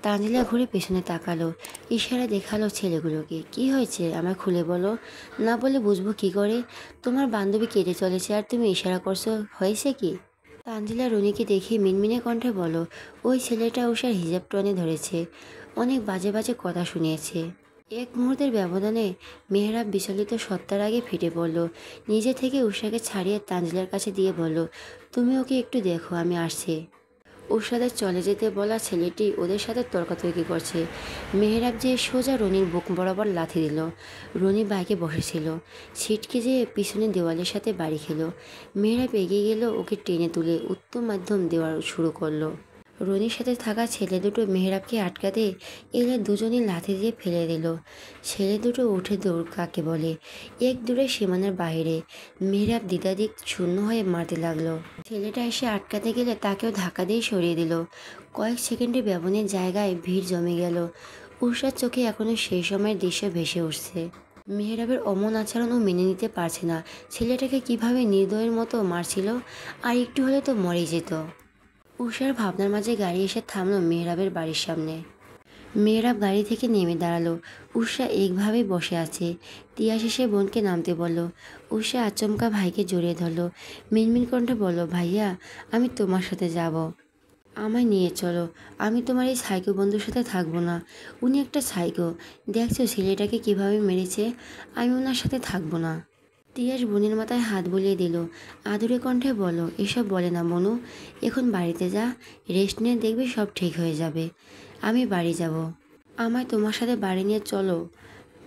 তানজিলা ঘুরে পেছনে তাকালো, ইশারা দেখালো ছেলেগুলোকে। কি হয়েছে আমার খুলে বলো, না বলে বুঝবো কি করে? তোমার বান্ধবী কেটে চলেছে আর তুমি ইশারা করছো, হয়েছে কি? তানজিলা রনিকে দেখে মিনমিনে কণ্ঠে বলো, ওই ছেলেটা উষার হিজাব টেনে ধরেছে, অনেক বাজে বাজে কথা শুনিয়েছে। এক মুহূর্তের ব্যবধানে মেহরাব বিচলিত সত্তার আগে ফেটে পড়ল। নিজে থেকে উষাকে ছাড়িয়ে তানজিলার কাছে দিয়ে বলল, তুমি ওকে একটু দেখো, আমি আসছি। ওর সাথে চলে যেতে বলা ছেলেটি ওদের সাথে তর্কাতর্কি করছে। মেহরাব যে সোজা রনির বুক বরাবর লাথি দিল। রনি বাইকে বসেছিল, ছিটকে যেয়ে পিছনে দেওয়ালের সাথে বাড়ি খেলো। মেহরাব এগিয়ে গেল, ওকে টেনে তুলে উত্তম মাধ্যম দেওয়া শুরু করলো। রনির সাথে থাকা ছেলে দুটো মেহরাবকে আটকাতে এলে দুজনই লাথি দিয়ে ফেলে দিল। ছেলে দুটো উঠে দৌড় কাকে বলে, এক দূরে সীমানার বাইরে। মেহরাব দ্বিধাদ্বিক শূন্য হয়ে মারতে লাগলো। ছেলেটা এসে আটকাতে গেলে তাকেও ধাক্কা দিয়ে সরিয়ে দিল। কয়েক সেকেন্ডের ব্যবধানের জায়গায় ভিড় জমে গেল। উষার চোখে এখনো সেই সময়ের দৃশ্য ভেসে উঠছে। মেহরাবের অমন আচরণ ও মেনে নিতে পারছে না। ছেলেটাকে কিভাবে নির্দয়ের মতো মারছিল, আর একটু হলে তো মরেই যেত। উষার ভাবনার মাঝে গাড়ি এসে থামলো মেহরাবের বাড়ির সামনে। মেহরাব গাড়ি থেকে নেমে দাঁড়ালো। উষা একভাবেই বসে আছে। তিয়া শেষে বোনকে নামতে বলল। উষা আচমকা ভাইকে জড়িয়ে ধরলো। মিনমিন কণ্ঠে বলল, ভাইয়া আমি তোমার সাথে যাব। আমায় নিয়ে চলো, আমি তোমার এই সাইকো বন্ধুর সাথে থাকবো না। উনি একটা সাইকো, দেখছো ছেলেটাকে কিভাবে মেরেছে, আমি ওনার সাথে থাকবো না। তিয়াস বোনের মাথায় হাত বুলিয়ে দিল। আদুরে কণ্ঠে বলল, এসব বলে না মনু, এখন বাড়িতে যা, রেস্ট নিয়ে দেখবি সব ঠিক হয়ে যাবে। আমি বাড়ি যাব। আমায় তোমার সাথে বাড়ি নিয়ে চলো।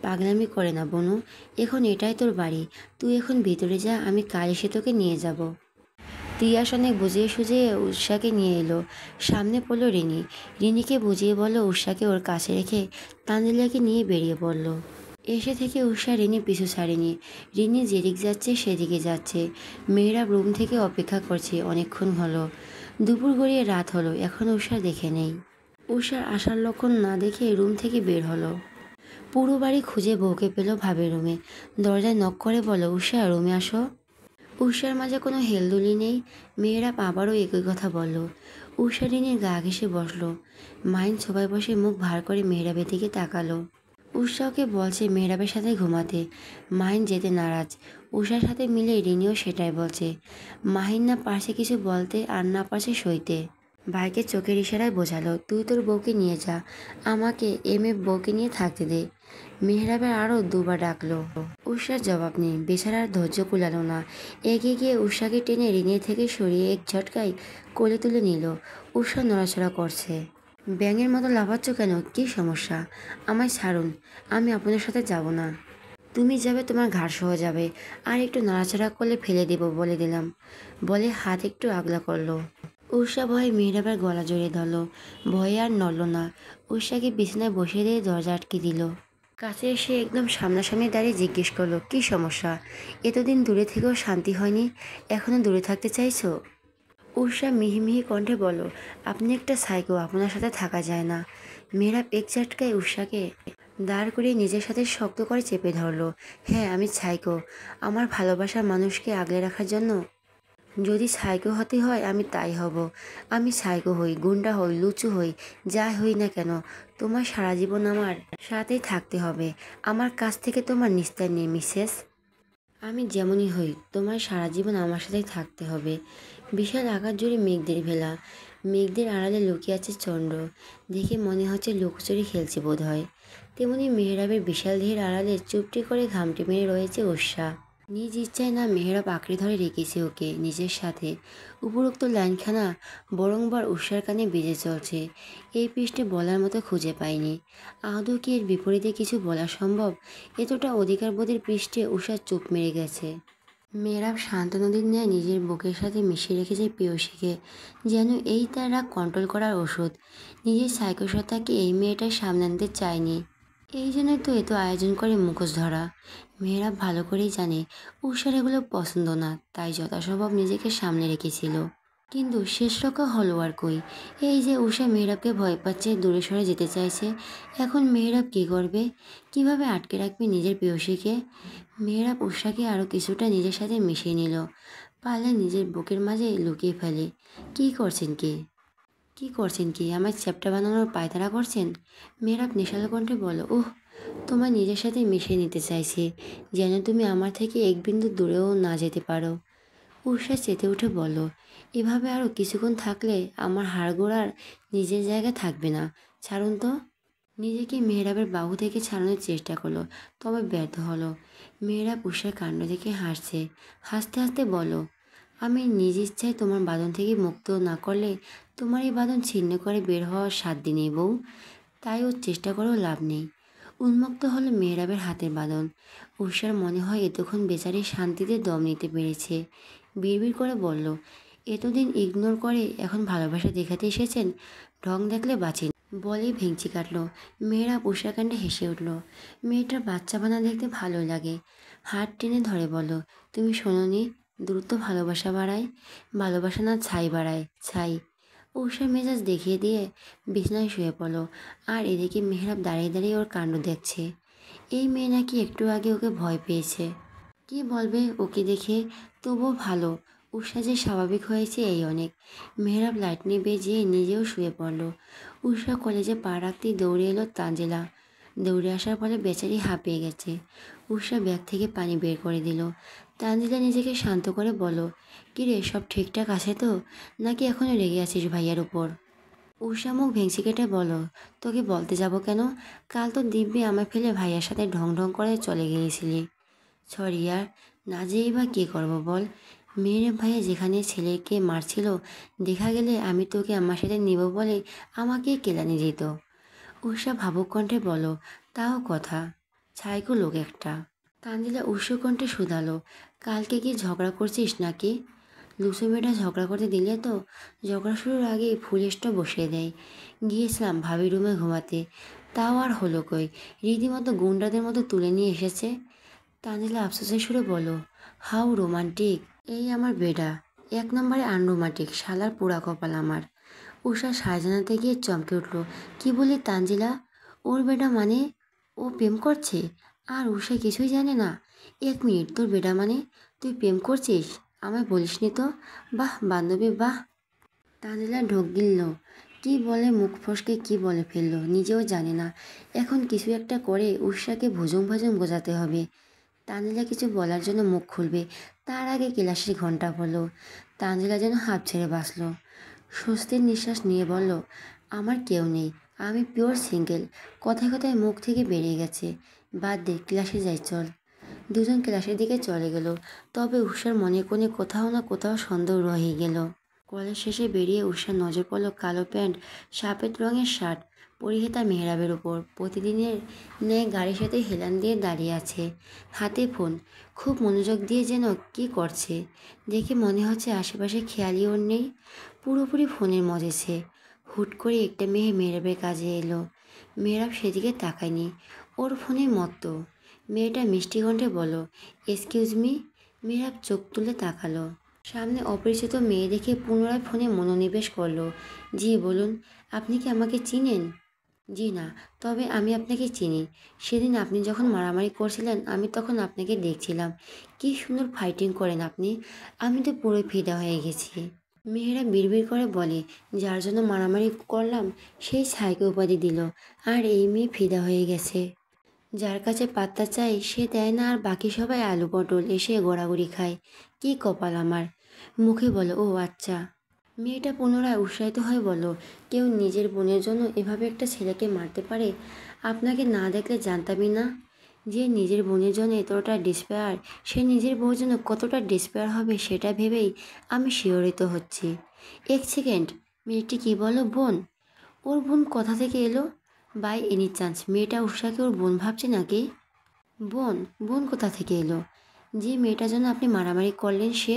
পাগলামি করে না বনু, এখন এটাই তোর বাড়ি, তুই এখন ভিতরে যা, আমি কাল এসে তোকে নিয়ে যাব। তিয়াস অনেক বুঝিয়ে সুঝিয়ে উষাকে নিয়ে এলো। সামনে পড়লো রিনি। রিনিকে বুঝিয়ে বলল উষাকে ওর কাছে রেখে তানজিলাকে নিয়ে বেরিয়ে পড়ল। এসে থেকে উষা রিনি পিছু ছাড়েনি। রিনি যেদিক যাচ্ছে সেদিকে যাচ্ছে। মেয়েরা রুম থেকে অপেক্ষা করছে, অনেকক্ষণ হলো। দুপুর গড়িয়ে রাত হলো, এখন উষা দেখে নেই। উষার আসার লক্ষণ না দেখে রুম থেকে বের হলো। পুরো বাড়ি খুঁজে বউকে পেল ভাবের রুমে। দরজায় নক করে বলো, উষা রুমে আসো। উষার মাঝে কোনো হেলদুলি নেই। মেয়েরা আবারও একই কথা বলল। উষা রিনির গা ঘেঁষে বসলো। মাইন সবাই বসে মুখ ভার করে মেহরাবের দিকে তাকালো। উষা ওকে বলছে মেহরাবের সাথে ঘুমাতে। মাহিন যেতে নারাজ। উষার সাথে মিলে রিনিও সেটাই বলছে। মাহিন না পারছে কিছু বলতে আর না পারছে সইতে। ভাইকে চোখের ইশারায় বোঝালো, তুই তোর বউকে নিয়ে যা, আমাকে বউকে নিয়ে থাকতে দে। মেহরাবের আরও দুবার ডাকলো। উষার জবাব নেই। বেচারার ধৈর্য কুলালো না। এগিয়ে গিয়ে উষাকে টেনে রিনির থেকে সরিয়ে এক ঝটকায় কোলে তুলে নিল। উষা নড়াচড়া করছে। ব্যাঙের মতো লাফাচ্ছ কেন, কী সমস্যা? আমায় ছাড়ুন, আমি আপনাদের সাথে যাব না। তুমি যাবে, তোমার ঘাড় সহ যাবে, আর একটু নাড়াচাড়া করলে ফেলে দেব বলে দিলাম। বলে হাত একটু আগলা করলো। উষা ভয়ে মেহরাবের গলা জড়িয়ে ধরল। ভয়ে আর নড়ল না। উষাকে বিছানায় বসিয়ে দিয়ে দরজা আটকে দিল। কাছে এসে একদম সামনাসামনি দাঁড়িয়ে জিজ্ঞেস করলো, কী সমস্যা? এতদিন দূরে থেকেও শান্তি হয়নি, এখনো দূরে থাকতে চাইছো? উষা মিহি মিহি কণ্ঠে বলল, আপনি একটা সাইকো, আপনার সাথে থাকা যায় না। মেহরাব এক ঝটকায় উষাকে দাঁড় করিয়ে নিজের সাথে শক্ত করে চেপে ধরলো। হ্যাঁ আমি সাইকো, আমার ভালোবাসার মানুষকে আগলে রাখার জন্য যদি সাইকো হতে হয় আমি তাই হব। আমি সাইকো হই, গুন্ডা হই, লুচু হই, যাই হই না কেন, তোমার সারা জীবন আমার সাথেই থাকতে হবে। আমার কাছ থেকে তোমার নিস্তার নেই মিসেস। আমি যেমনই হই, তোমার সারা জীবন আমার সাথেই থাকতে হবে। বিশাল আকাশ জুড়ে মেঘদের ভেলা। মেঘদের আড়ালে লুকিয়ে আছে চন্দ্র। দেখে মনে হচ্ছে লুকোচুরি খেলছে বোধ হয়। তেমনি মেহরাবের বিশাল দেহের আড়ালে চুপটি করে ঘামটি মেরে রয়েছে উষা। নিজ ইচ্ছায় না মেহরাব আঁকড়ে ধরে রেখেছে ওকে নিজের সাথে। উপরোক্ত লাইনখানা বরংবার উষার কানে বেজে চলছে। এই পৃষ্ঠে বলার মতো খুঁজে পায়নি। আদৌ কি এর বিপরীতে কিছু বলা সম্ভব? এতটা অধিকারবোধের পৃষ্ঠে উষা চুপ মেরে গেছে। মেহরাব শান্ত নদীর ন্যায় নিজের বুকের সাথে মিশিয়ে রেখেছে প্রেয়সীকে, যেন এই তার রাগ কন্ট্রোল করার ওষুধ। নিজের সাইকোসত্তাকে এই মেয়েটার সামনে আনতে চায়নি। এই জন্যই তো এত আয়োজন করে মুখোশ ধরা। মেয়েরাব ভালো করেই জানে উষার এগুলো পছন্দ না, তাই যথাসম্ভব নিজেকে সামনে রেখেছিল। কিন্তু শেষ রক্ষা হলো আর কই? এই যে উষা মেহরাবকে ভয় পাচ্ছে, দূরে সরে যেতে চাইছে, এখন মেহরাব কী করবে? কিভাবে আটকে রাখবে নিজের প্রেয়সীকে? মেহরাব উষাকে আরও কিছুটা নিজের সাথে মিশিয়ে নিল, পারলে নিজের বুকের মাঝে লুকিয়ে ফেলে। কী করছেন কি? কি করছেন কি? আমার চ্যাপ্টা বানানোর পায়তারা করছেন? মেহরাব নেশালো কণ্ঠে বলল, ওহ, তোমার নিজের সাথে মিশিয়ে নিতে চাইছে, যেন তুমি আমার থেকে এক বিন্দু দূরেও না যেতে পারো। উষা চেতে উঠে বলল, এভাবে আরও কিছুক্ষণ থাকলে আমার হাড়গোড় আর নিজের জায়গায় থাকবে না। ছাড়ুন তো। নিজেকে মেহরাবের বাহু থেকে ছাড়ানোর চেষ্টা করলো, তবে ব্যর্থ হলো। মেহরাব উষার কাণ্ড দেখে হাসছে। হাসতে হাসতে বলল, আমি নিজ ইচ্ছায় তোমার বাঁধন থেকে মুক্ত না করলে তোমার এই বাঁধন ছিন্ন করে বের হওয়ার 7 দিনেই বউ। তাই ওর চেষ্টা করেও লাভ নেই। উন্মুক্ত হলো মেহরাবের হাতের বাঁধন। উষার মনে হয় এতক্ষণ বেচারি শান্তিতে দম নিতে পেরেছে। বিড়বিড় করে বলল, এতদিন ইগনোর করে এখন ভালোবাসা দেখাতে এসেছেন? ঢং দেখলে বাঁচেন। বলেই ভেঙচি কাটল। মেয়েরা উষাকাণ্ডে হেসে উঠল। মেয়েটার বাচ্চা বানা দেখতে ভালো লাগে। হাত টেনে ধরে বলল, তুমি শোনোনি, দ্রুত ভালোবাসা বাড়ায়, ভালোবাসা না ছাই বাড়ায়, ছাই। উষার মেজাজ দেখিয়ে দিয়ে বিছানায় শুয়ে পড়ল। আর এদিকে মেহরাব দাঁড়িয়ে দাঁড়িয়ে ওর কাণ্ড দেখছে। এই মেয়ে নাকি একটু আগে ওকে ভয় পেয়েছে। কি বলবে ওকে দেখে? তবুও ভালো, উষা যে স্বাভাবিক হয়েছে এই অনেক। মেহরাব লাইট নিয়ে যেয়ে নিজেও শুয়ে পড়ল। উষা কলেজে পা রাখতেই দৌড়ে এলো তানজিলা। দৌড়ে আসার ফলে বেচারি হাঁপিয়ে গেছে। উষা ব্যাগ থেকে পানি বের করে দিল। তানজিলা নিজেকে শান্ত করে বলল, কিরে, সব ঠিকঠাক আছে তো, নাকি এখনও রেগে আছিস ভাইয়ার উপর? উষা মুখ ভেঙচি কেটে বলো, তোকে বলতে যাব কেন? কাল তো দিব্যি আমায় ফেলে ভাইয়ার সাথে ঢং ঢং করে চলে গিয়েছিলি। সরি ইয়ার, না যেয়েই বা কী করবো বল? মেয়ের ভাইয়া যেখানে ছেলেকে মারছিল, দেখা গেলে আমি তোকে আমার সাথে নিব বলে আমাকেই কেলানি দিত। উষা ভাবুক কণ্ঠে বলো, তাও কথা, ছাইকো লোক একটা। তানজিলা উষ্ণ কণ্ঠে শুধালো, কালকে কি ঝগড়া করছিস নাকি? লুসু মেয়েটা ঝগড়া করতে দিলে তো? ঝগড়া শুরুর আগে ফুল স্টপ বসিয়ে দেয়। গিয়েছিলাম ভাবি রুমে ঘুমাতে, তাও আর হলো কই, রীতিমতো গুন্ডাদের মতো তুলে নিয়ে এসেছে। তানজিলা আফসোসের সুরে বলো, হাউ রোমান্টিক। এই আমার বেডা, 1 নম্বরে আনরোমান্টিক, শালার পোড়া কপাল আমার। উষা সায় জানাতে গিয়ে চমকে উঠল, কি বলি তানজিলা? ওর বেডা মানে? ও প্রেম করছে? আর উষা কিছুই জানে না? 1 মিনিট, তোর বেডা মানে? তুই প্রেম করছিস? আমায় বলিসনি তো। বাহ বান্ধবী, বাহ। তানজিলা ঢোক গিলল। কি বলে মুখ ফসকে কি বলে ফেললো নিজেও জানে না। এখন কিছু একটা করে উষাকে ভুজুং ভাজুং বোঝাতে হবে। তানজিলা কিছু বলার জন্য মুখ খুলবে, তার আগে ক্লাসের ঘন্টা পড়ল। তানজিলা যেন হাঁপ ছেড়ে বাঁচল। স্বস্তির নিঃশ্বাস নিয়ে বলল, আমার কেউ নেই, আমি পিওর সিঙ্গেল। কথায় কথায় মুখ থেকে বেরিয়ে গেছে। বাদ দে, ক্লাসে যাই চল। দুজন ক্লাসের দিকে চলে গেল। তবে উষার মনে কোণে কোথাও না কোথাও সন্দেহ রয়ে গেল। কলেজ শেষে বেরিয়ে উষার নজর পড়ল কালো প্যান্ট, সাপেদ রঙের শার্ট পরিহিতা মেহরাবের ওপর। প্রতিদিনের ন্যায় গাড়ির সাথে হেলান দিয়ে দাঁড়িয়ে আছে, হাতে ফোন। খুব মনোযোগ দিয়ে যেন কি করছে। দেখে মনে হচ্ছে আশেপাশে খেয়ালই ওর নেই, পুরোপুরি ফোনের মজেছে। হুট করে একটা মেয়ে মেহরাবের কাজে এলো। মেহরাব সেদিকে তাকায়নি, ওর ফোনে মত্ত। মেয়েটা মিষ্টি কণ্ঠে বলল, এক্সকিউজ মি। মেহরাব চোখ তুলে তাকালো। সামনে অপরিচিত মেয়ে দেখে পুনরায় ফোনে মনোনিবেশ করলো। জি বলুন, আপনি কি আমাকে চিনেন? জি না, তবে আমি আপনাকে চিনি। সেদিন আপনি যখন মারামারি করছিলেন আমি তখন আপনাকে দেখছিলাম। কি সুন্দর ফাইটিং করেন আপনি, আমি তো পুরোই ফিদা হয়ে গেছি। মেয়েরা বিড়বিড় করে বলে, যার জন্য মারামারি করলাম সেই ছাইকে উপাধি দিল, আর এই মেয়ে ফিদা হয়ে গেছে। যার কাছে পাত্তা চাই সে দেয় না, আর বাকি সবাই আলু পটল এসে গড়াগড়ি খায়। কি কপাল আমার। মুখে বলো, ও আচ্ছা। মেয়েটা পুনরায় উৎসাহিত হয়ে বলল, কেউ নিজের বোনের জন্য এভাবে একটা ছেলেকে মারতে পারে? আপনাকে না দেখলে জানতামই না। যে নিজের বোনের জন্য এতটা ডিসপায়ার, সে নিজের বউর জন্য কতটা ডিসপায়ার হবে সেটা ভেবেই আমি শিহরিত হচ্ছি। 1 সেকেন্ড, মেয়েটি কি বলো, বোন? ওর বোন কোথা থেকে এলো? বাই এনি চান্স মেয়েটা উষাকে ওর বোন ভাবছে নাকি? বোন? বোন কোথা থেকে এলো? যে মেয়েটার জন্য আপনি মারামারি করলেন সে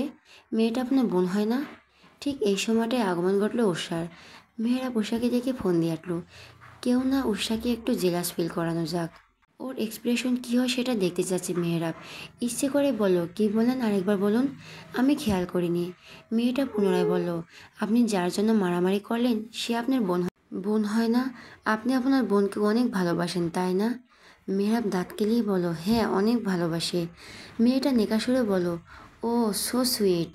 মেয়েটা আপনার বোন হয় না? ঠিক এই সময়টায় আগমন ঘটল উষার। মেয়েরা উষাকে দেখে ফোন দিয়ে আটলো, কেউ না উষাকে একটু জেলাস ফিল করানো যাক। ওর এক্সপ্রেশন কী হয় সেটা দেখতে চাচ্ছে মেহরাব। ইচ্ছে করে বলল, কী বললেন আরেকবার বলুন, আমি খেয়াল করিনি। মেয়েটা পুনরায় বলল, আপনি যার জন্য মারামারি করলেন সে আপনার বোন হয় না? আপনি আপনার বোনকে অনেক ভালোবাসেন তাই না? মেহরাব দাঁত কেলিয়ে বলো, হ্যাঁ অনেক ভালোবাসে। মেয়েটা নেকাসুরে বলো, ও সো সুইট।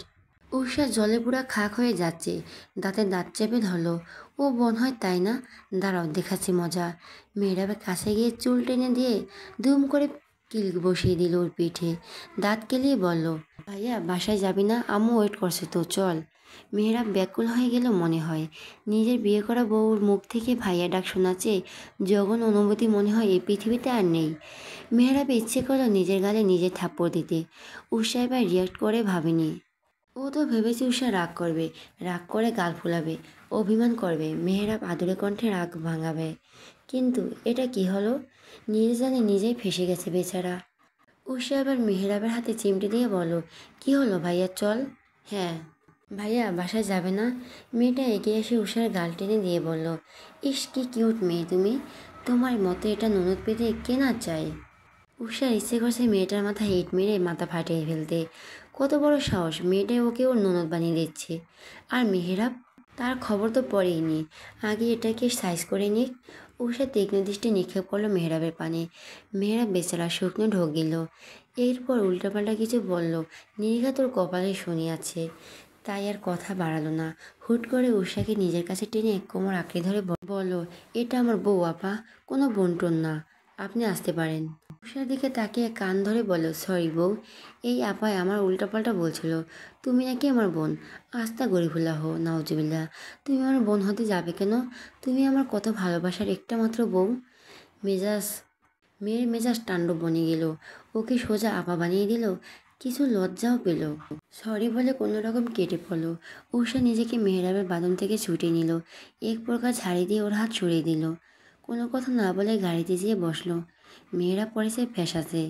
উষা জলে পুরা খাক হয়ে যাচ্ছে, দাঁতে দাঁত চেপে ধরলো। ও ও বোন হয় তাই না? দাঁড়াও দেখাচ্ছি মজা। মেহরাবের কাছে গিয়ে চুল টেনে দিয়ে দুম করে কিল বসিয়ে দিল ওর পিঠে। দাঁত কেলিয়ে বলল, ভাইয়া বাসায় যাবি না? আম্মু ওয়েট করছে তো, চল। মেহরাব ব্যাকুল হয়ে গেল মনে হয়। নিজের বিয়ে করা বউর মুখ থেকে ভাইয়া ডাক শোনাচ্ছে জঘন্য অনুভূতি মনে হয় এই পৃথিবীতে আর নেই। মেহরাব ইচ্ছে করলো নিজের গালে নিজে থাপ্পড় দিতে। উষা এবার রিয়াক্ট করে ভাবেনি। ও তো ভেবেছে উষা রাগ করবে, রাগ করে গাল ফুলাবে, অভিমান করবে, মেহরাব আদুরে কণ্ঠে রাগ ভাঙাবে। কিন্তু এটা কি হলো? নিজে জানে নিজেই ফেঁসে গেছে বেচারা। উষা এবার মেহরাবের হাতে চিমটে দিয়ে বলো, কি হলো ভাইয়া, চল। হ্যাঁ। ভাইয়া বাসায় যাবে না? মেয়েটা এগিয়ে এসে উষার গাল টেনে দিয়ে বলল, ইস কি কিউট মেয়ে তুমি, তোমার মতো এটা ননদ পেতে কে না চায়। উষার ইচ্ছে করছে মেয়েটার মাথায় ইট মেরে মাথা ফাটিয়ে ফেলতে। কত বড় সাহস, মেয়েটা ওকে ওর ননদ বানিয়ে দিচ্ছে। আর মেহেরাব, তার খবর তো পড়েই নি, আগে এটাকে সাইজ করে নিক। উষা তীক্ষ্ণ দৃষ্টি নিক্ষেপ করলো মেহরাবের পানে। মেহরাব বেচারা শুকনো ঢোক গেল। এরপর উল্টাপাল্টা কিছু বলল, নির্ঘাত ওর কপালে শুনিয়াছে, তাই আর কথা বাড়ালো না। হুট করে উষাকে নিজের কাছে টেনে কোমর আঁকড়ে ধরে বলল, এটা আমার বউ আপা, কোনো বন্টন না, আপনি আসতে পারেন। উষার দিকে তাকিয়ে কান ধরে বলল, সরি বউ, এই আপায় আমার উল্টাপাল্টা বলছিল, তুমি নাকি আমার বোন। আস্তা গরিবুল্লাহ নাউজুবিল্লাহ, তুমি আমার বোন হতে যাবে কেন? তুমি আমার কত ভালোবাসার একটা মাত্র বউ। মেজাজ মেয়ের মেজাজ তাণ্ডব বনে গেল। ওকে সোজা আপা বানিয়ে দিল। কিছু লজ্জাও পেল। সরি বলে কোনো রকম কেটে পড়ল। উষা নিজেকে মেহরাবের বাঁধন থেকে ছুটে নিল। এক প্রকার ছাড়িয়ে দিয়ে ওর হাত সরিয়ে দিল। কোনো কথা না বলে গাড়িতে যেয়ে বসলো। মেয়েরা পড়েছে ফ্যাসাতে।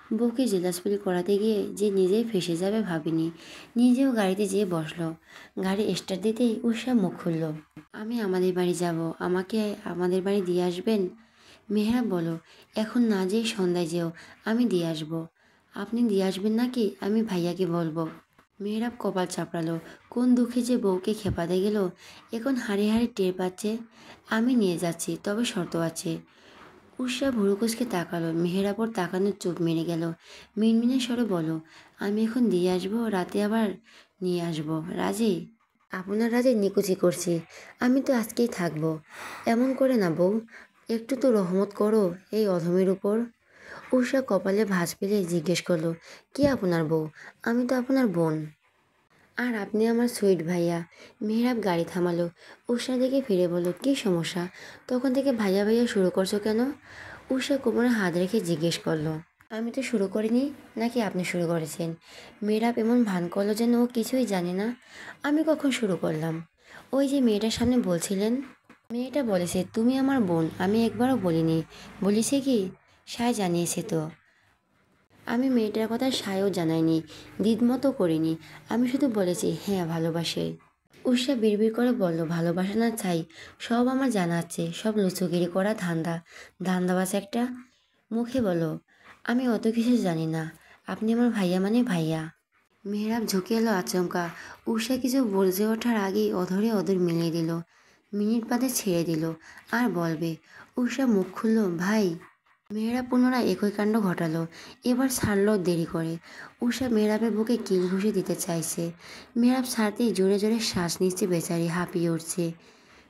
বউকে জেলাসফিল করাতে গিয়ে যে নিজেই ফেসে যাবে ভাবিনি। নিজেও গাড়িতে যেয়ে বসলো। গাড়ি স্টার্ট দিতেই উষা মুখ খুলল, আমি আমাদের বাড়ি যাব, আমাকে আমাদের বাড়ি দিয়ে আসবেন? মেহরাব বলো, এখন না যেয়ে সন্ধ্যায় যেও, আমি দিয়ে আসবো। আপনি দিয়ে আসবেন নাকি? আমি ভাইয়াকে বলবো। মেহরাব কপাল চাপড়ালো। কোন দুঃখে যে বউকে খেপাতে গেল, এখন হাড়ে হাড়ে টের পাচ্ছে। আমি নিয়ে যাচ্ছি, তবে শর্ত আছে। উষা ভুরুকুচকে তাকালো। মেহরাব ওর তাকানোর চোখ মেরে গেল। মিনমিনে স্বরে বলো, আমি এখন দিয়ে আসবো, রাতে আবার নিয়ে আসবো, রাজি? আপনার রাজে নিকুচি করছি, আমি তো আজকেই থাকবো। এমন করে না বউ, একটু তো রহমত করো এই অধমের উপর। উষা কপালে ভাঁজ ফেলে জিজ্ঞেস করলো, কে আপনার বউ? আমি তো আপনার বোন। আর আপনি আমার সুইট ভাইয়া। মেহরাব গাড়ি থামালো। উষা দিকে ফিরে বলল, কী সমস্যা? তখন থেকে ভাইয়া ভাইয়া শুরু করছো কেন? উষা কোমরে হাত রেখে জিজ্ঞেস করলো, আমি তো শুরু করিনি, নাকি আপনি শুরু করেছেন? মেহরাব এমন ভান করলো যেন ও কিছুই জানে না। আমি কখন শুরু করলাম? ওই যে মেয়েটার সামনে বলছিলেন। মেয়েটা বলেছে তুমি আমার বোন, আমি একবারও বলিনি। বলেছে কি? সায় জানিয়েছে তো। আমি মেয়েটার কথা সায়ও জানাইনি, দ্বিধমতো করিনি। আমি শুধু বলেছি হ্যাঁ ভালোবাসে। উষা বিড়বিড় করে বলল, ভালোবাসা না চাই সব আমার জানা আছে, সব লুচুগিরি করা ধান্দা, ধান্দাবাজ একটা। মুখে বলো, আমি অত কিছু জানি না, আপনি আমার ভাইয়া মানে ভাইয়া। মেহরাব ঝুঁকে এলো আচমকা। উষা কিছু বলতে ওঠার আগেই অধরে অধর মিলিয়ে দিল। মিনিট বাদে ছেড়ে দিল। আর বলবে? উষা মুখ খুলল, ভাই। মেহরাব পুনরায় একই কাণ্ড ঘটালো। এবার ছাড়লো দেরি করে। উষা মেহরাবের বুকে কিল ঘুষে দিতে চাইছে। মেহরাব ছাড়তেই জোরে জোরে শ্বাস নিচ্ছে, বেচারি হাঁপিয়ে উঠছে।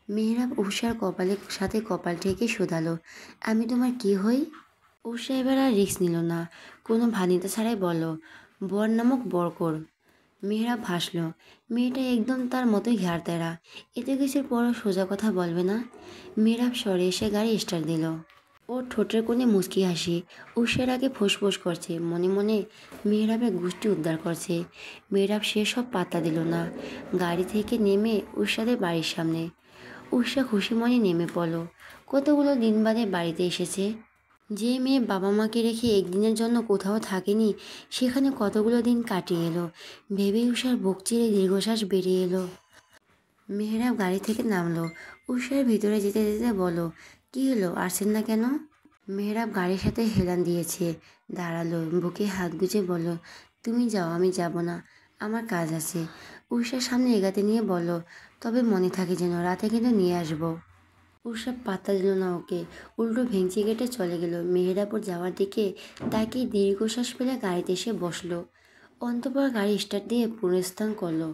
মেহরাব উষার কপালের সাথে কপাল ঠেকে শোধালো, আমি তোমার কি হই? উষা এবার আর রিস্ক নিল না। কোনো ভানিতা ছাড়াই বলল, বর নামক বরকর। মেহরাব হাসল। মেয়েটা একদম তার মতোই ঘাড় তেরা। এতে কিছুর পরও সোজা কথা বলবে না। মেহরাব সরে এসে গাড়ি স্টার্ট দিল। ওর ঠোঁটের কোণে মুচকি হাসি। উষার আগে ফুসফুস করছে, মনে মনে মেহরাবের গোষ্ঠী উদ্ধার করছে। মেহরাব সেসব পাত্তা দিল না। গাড়ি থেকে নেমে উষাদের বাড়ির সামনে। উষা খুশি মনে নেমে পড়ল। কতগুলো দিন বাদে বাড়িতে এসেছে। যে মেয়ে বাবা মাকে রেখে একদিনের জন্য কোথাও থাকেনি, সেখানে কতগুলো দিন কাটিয়ে এলো। ভেবেই উষার বুক চিরে দীর্ঘশ্বাস বেরিয়ে এলো। মেহরাব গাড়ি থেকে নামলো। উষার ভিতরে যেতে যেতে বলো, কি হলো, আসছেন না কেন? মেহরাব গাড়ির সাথে হেলান দিয়েছে। দাঁড়ালো, বুকে হাত গুজে বলল, তুমি যাও, আমি যাব না, আমার কাজ আছে। উষার সামনে এগাতে নিয়ে বলল, তবে মনে থাকে যেন, রাতে কিন্তু নিয়ে আসবো। উষা পাত্তা দিল না ওকে, উল্টো ভেঙচি কেটে চলে গেল। মেহেরাপুর যাওয়ার দিকে তাকিয়ে দীর্ঘশ্বাস ফেলে গাড়িতে এসে বসলো। অন্তঃপর গাড়ি স্টার্ট দিয়ে পুনঃস্থান করলো।